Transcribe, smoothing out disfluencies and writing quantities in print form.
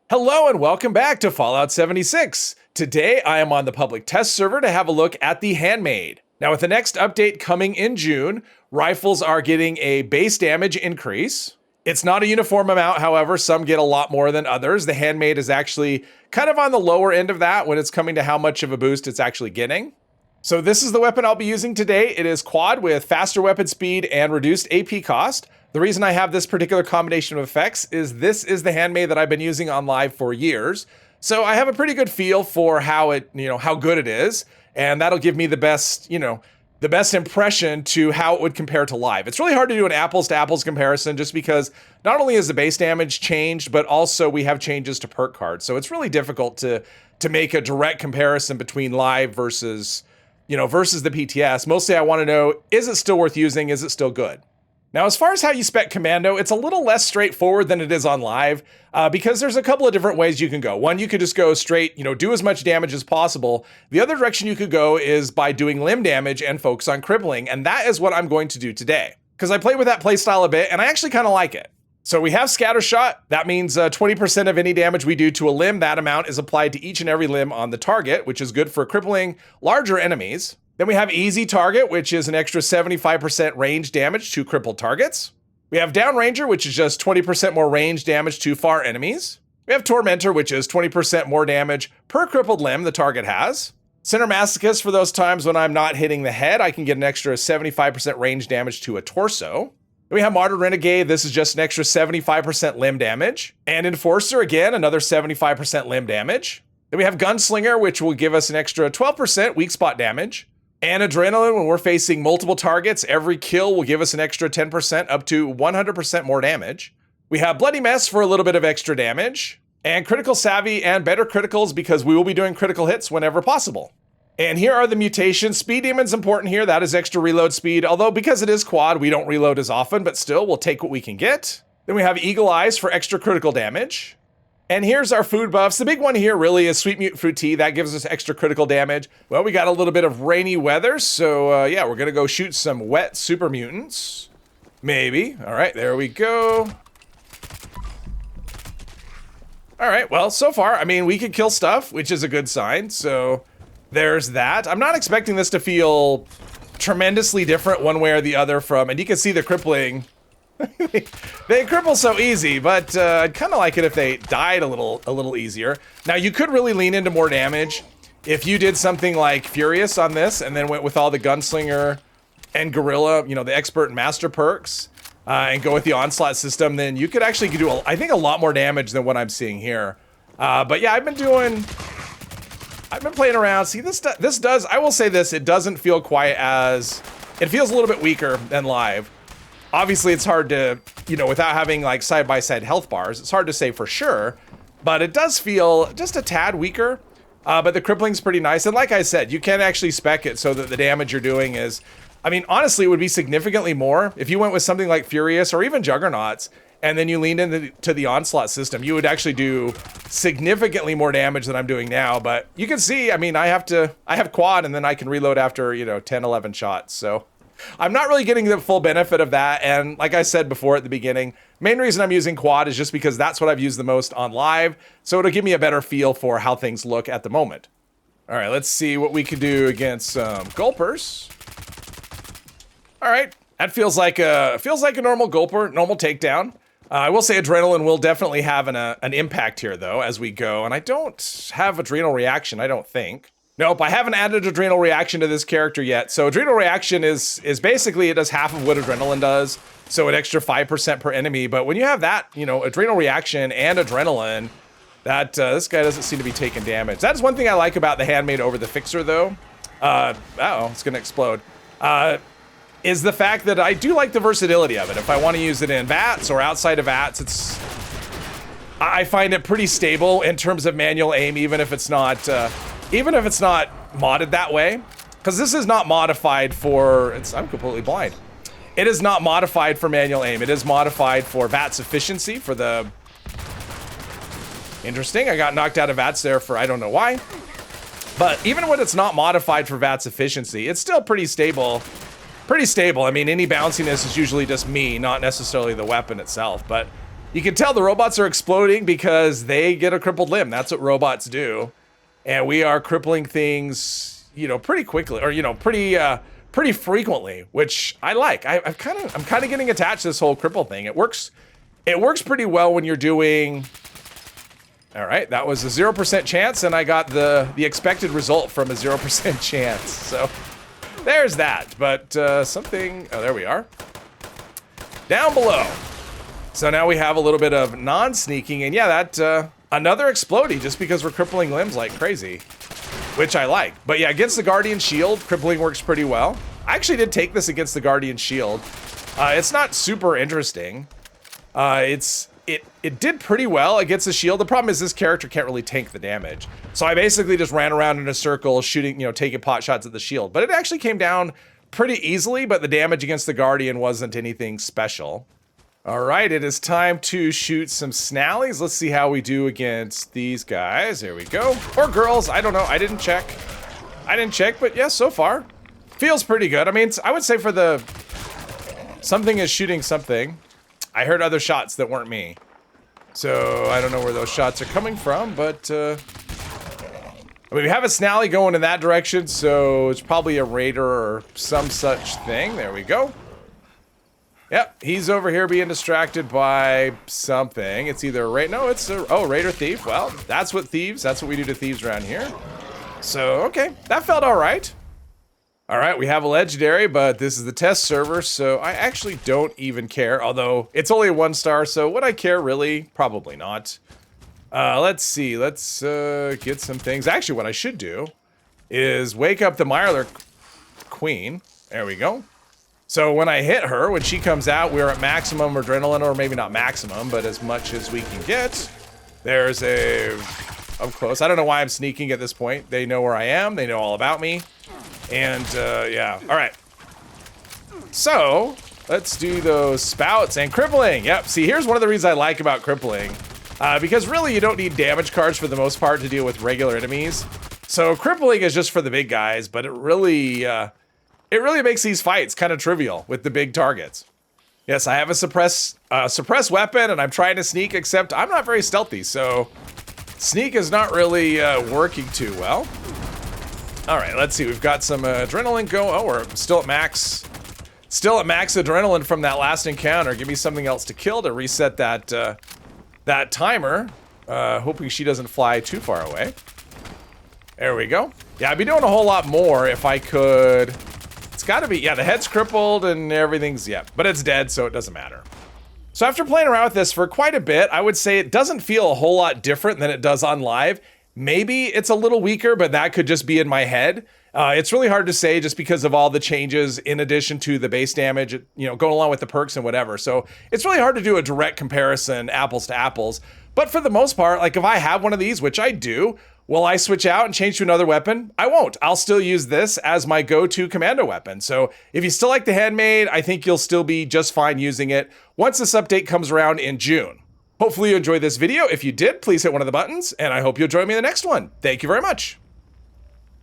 Hello and welcome back to Fallout 76. Today I am on the public test server to have a look at the Handmade. Now with the next update coming in June, rifles are getting a base damage increase. It's not a uniform amount, however, some get a lot more than others. The Handmade is actually kind of on the lower end of that when it's coming to how much of a boost it's actually getting. So this is the weapon I'll be using today. It is quad with faster weapon speed and reduced AP cost. The reason I have this particular combination of effects is this is the Handmade that I've been using on live for years. So I have a pretty good feel for how good it is. And that'll give me the best impression to how it would compare to live. It's really hard to do an apples to apples comparison just because not only is the base damage changed, but also we have changes to perk cards. So it's really difficult to make a direct comparison between live versus the PTS. Mostly I want to know, is it still worth using? Is it still good? Now, as far as how you spec Commando, it's a little less straightforward than it is on live because there's a couple of different ways you can go. One, you could just go straight, do as much damage as possible. The other direction you could go is by doing limb damage and focus on crippling. And that is what I'm going to do today because I played with that playstyle a bit and I actually kind of like it. So we have scatter shot. That means 20% of any damage we do to a limb, that amount is applied to each and every limb on the target, which is good for crippling larger enemies. Then we have easy target, which is an extra 75% range damage to crippled targets. We have downranger, which is just 20% more range damage to far enemies. We have tormentor, which is 20% more damage per crippled limb the target has. Center masochist, for those times when I'm not hitting the head, I can get an extra 75% range damage to a torso. Then we have martyr renegade. This is just an extra 75% limb damage. And enforcer, again, another 75% limb damage. Then we have gunslinger, which will give us an extra 12% weak spot damage. And adrenaline, when we're facing multiple targets, every kill will give us an extra 10% up to 100% more damage. We have bloody mess for a little bit of extra damage. And critical savvy and better criticals because we will be doing critical hits whenever possible. And here are the mutations. Speed demon's important here. That is extra reload speed. Although because it is quad, we don't reload as often, but still we'll take what we can get. Then we have eagle eyes for extra critical damage. And here's our food buffs. The big one here really is Sweet Mutant Fruit Tea. That gives us extra critical damage. Well, we got a little bit of rainy weather, so yeah, we're gonna go shoot some wet super mutants. Maybe. All right, there we go. All right, well, so far, I mean, we can kill stuff, which is a good sign, so there's that. I'm not expecting this to feel tremendously different one way or the other from, and you can see the crippling. They cripple so easy, but I'd kind of like it if they died a little easier. Now you could really lean into more damage if you did something like Furious on this and then went with all the gunslinger and gorilla, the expert and master perks, and go with the onslaught system. Then you could actually do I think a lot more damage than what I'm seeing here. But yeah, I've been playing around. See, this does. I will say this: it doesn't feel quite as. It feels a little bit weaker than live. Obviously, it's hard to, without having like side-by-side health bars, it's hard to say for sure, but it does feel just a tad weaker, but the crippling's pretty nice. And like I said, you can actually spec it so that the damage you're doing is, I mean, honestly, it would be significantly more if you went with something like Furious or even Juggernauts, and then you leaned into the onslaught system, you would actually do significantly more damage than I'm doing now. But you can see, I mean, I have quad and then I can reload after, 10, 11 shots. So I'm not really getting the full benefit of that, and like I said before at the beginning, main reason I'm using quad is just because that's what I've used the most on live, so it'll give me a better feel for how things look at the moment. All right, let's see what we can do against some gulpers. All right, that feels like a normal gulper, normal takedown. I will say adrenaline will definitely have an impact here though as we go, and I don't have adrenal reaction, I don't think. Nope, I haven't added adrenal reaction to this character yet. So adrenal reaction is basically, it does half of what adrenaline does. So an extra 5% per enemy. But when you have that, adrenal reaction and adrenaline, that this guy doesn't seem to be taking damage. That is one thing I like about the Handmade over the Fixer though. Uh-oh, it's gonna explode. Is the fact that I do like the versatility of it. If I want to use it in VATS or outside of VATS, I find it pretty stable in terms of manual aim, even if it's not modded that way, because this is not modified for, I'm completely blind. It is not modified for manual aim. It is modified for VATS efficiency for the, interesting, I got knocked out of VATS there for I don't know why. But even when it's not modified for VATS efficiency, it's still pretty stable. I mean, any bounciness is usually just me, not necessarily the weapon itself, but You can tell the robots are exploding because they get a crippled limb. That's what robots do. And we are crippling things, you know, pretty quickly, or, you know, pretty frequently, which I like. I'm kind of getting attached to this whole cripple thing. It works pretty well when you're doing. All right, that was a 0% chance, and I got the expected result from a 0% chance. So there's that. But something. Oh, there we are. Down below. So now we have a little bit of non-sneaking, and yeah, that another explodey just because we're crippling limbs like crazy, which I like. But yeah, against the Guardian Shield, crippling works pretty well. I actually did take this against the Guardian Shield. It's not super interesting. It did pretty well against the shield. The problem is this character can't really tank the damage. So I basically just ran around in a circle shooting, you know, taking pot shots at the shield. But it actually came down pretty easily, but the damage against the Guardian wasn't anything special. All right, it is time to shoot some Snallies. Let's see how we do against these guys. There we go. Or girls, I don't know. I didn't check, but yeah, so far feels pretty good. I mean, I would say for the something is shooting something. I heard other shots that weren't me. So I don't know where those shots are coming from, but I mean, we have a Snally going in that direction, so it's probably a Raider or some such thing. There we go. Yep, he's over here being distracted by something. It's either it's a Raider Thief. Well, that's what we do to thieves around here. So, okay, that felt all right. All right, we have a legendary, but this is the test server, so I actually don't even care. Although it's only a 1-star, so would I care really? Probably not. Let's see, let's get some things. Actually, what I should do is wake up the Mirelurk Queen. There we go. So when I hit her, when she comes out, we're at maximum adrenaline, or maybe not maximum, but as much as we can get. There's up close. I don't know why I'm sneaking at this point. They know where I am. They know all about me. And yeah, all right. So let's do those spouts and crippling. Yep, see, here's one of the reasons I like about crippling. Because really you don't need damage cards for the most part to deal with regular enemies. So crippling is just for the big guys, but it really makes these fights kind of trivial with the big targets. Yes, I have a suppress weapon, and I'm trying to sneak, except I'm not very stealthy, so sneak is not really working too well. All right, let's see. We've got some adrenaline going. Oh, we're still at max adrenaline from that last encounter. Give me something else to kill to reset that timer. Hoping she doesn't fly too far away. There we go. Yeah, I'd be doing a whole lot more if I could. It's got to be, yeah, the head's crippled and everything's, yeah, but it's dead, so it doesn't matter. So after playing around with this for quite a bit, I would say it doesn't feel a whole lot different than it does on live. Maybe it's a little weaker, but that could just be in my head. It's really hard to say just because of all the changes in addition to the base damage, you know, going along with the perks and whatever. So it's really hard to do a direct comparison, apples to apples. But for the most part, like if I have one of these, which I do, will I switch out and change to another weapon? I won't. I'll still use this as my go-to commando weapon. So if you still like the Handmade, I think you'll still be just fine using it once this update comes around in June. Hopefully you enjoyed this video. If you did, please hit one of the buttons, and I hope you'll join me in the next one. Thank you very much.